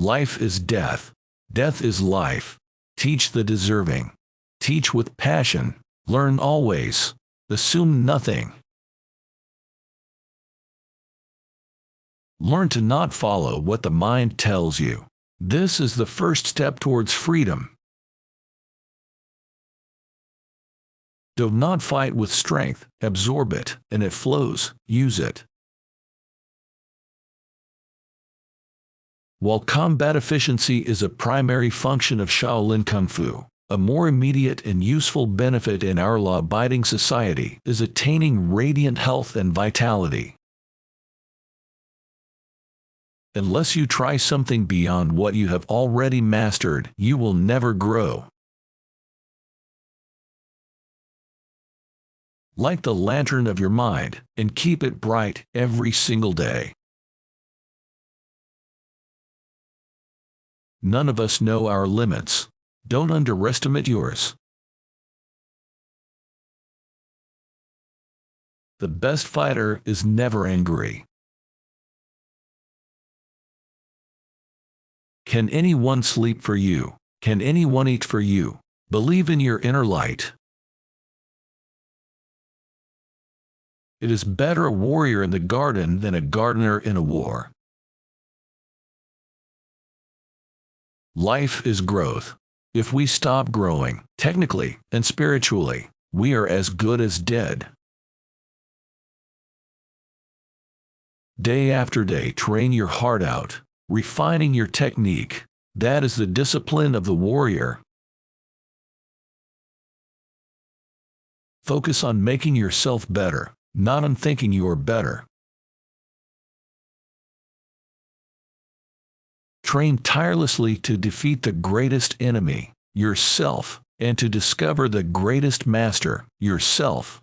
Life is death. Death is life. Teach the deserving. Teach with passion. Learn always. Assume nothing. Learn to not follow what the mind tells you. This is the first step towards freedom. Do not fight with strength. Absorb it, and it flows. Use it. While combat efficiency is a primary function of Shaolin Kung Fu, a more immediate and useful benefit in our law-abiding society is attaining radiant health and vitality. Unless you try something beyond what you have already mastered, you will never grow. Light the lantern of your mind and keep it bright every single day. None of us know our limits. Don't underestimate yours. The best fighter is never angry. Can anyone sleep for you? Can anyone eat for you? Believe in your inner light. It is better a warrior in the garden than a gardener in a war. Life is growth. If we stop growing, technically and spiritually, we are as good as dead. Day after day, train your heart out, refining your technique. That is the discipline of the warrior. Focus on making yourself better, not on thinking you are better. Train tirelessly to defeat the greatest enemy, yourself, and to discover the greatest master, yourself.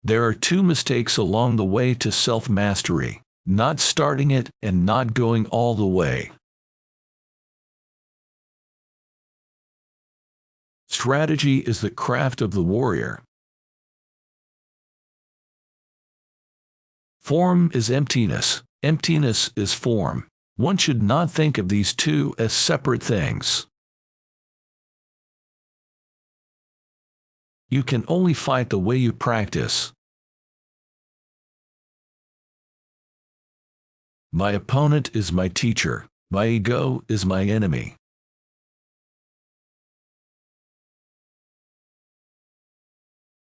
There are two mistakes along the way to self-mastery: not starting it and not going all the way. Strategy is the craft of the warrior. Form is emptiness. Emptiness is form. One should not think of these two as separate things. You can only fight the way you practice. My opponent is my teacher. My ego is my enemy.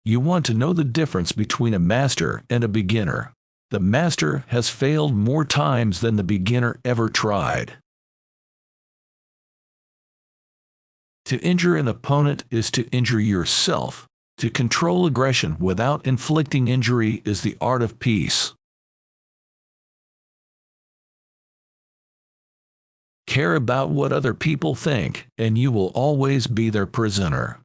You want to know the difference between a master and a beginner. The master has failed more times than the beginner ever tried. To injure an opponent is to injure yourself. To control aggression without inflicting injury is the art of peace. Care about what other people think, and you will always be their prisoner.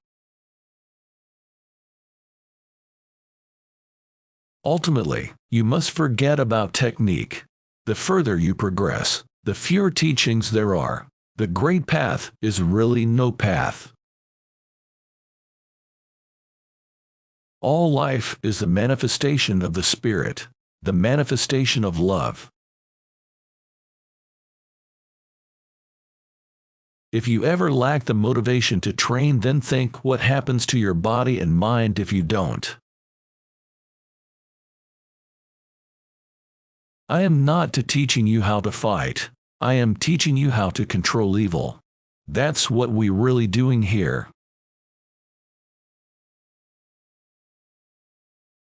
Ultimately, you must forget about technique. The further you progress, the fewer teachings there are. The great path is really no path. All life is the manifestation of the Spirit, the manifestation of love. If you ever lack the motivation to train, then think what happens to your body and mind if you don't. I am not teaching you how to fight. I am teaching you how to control evil. That's what we're really doing here.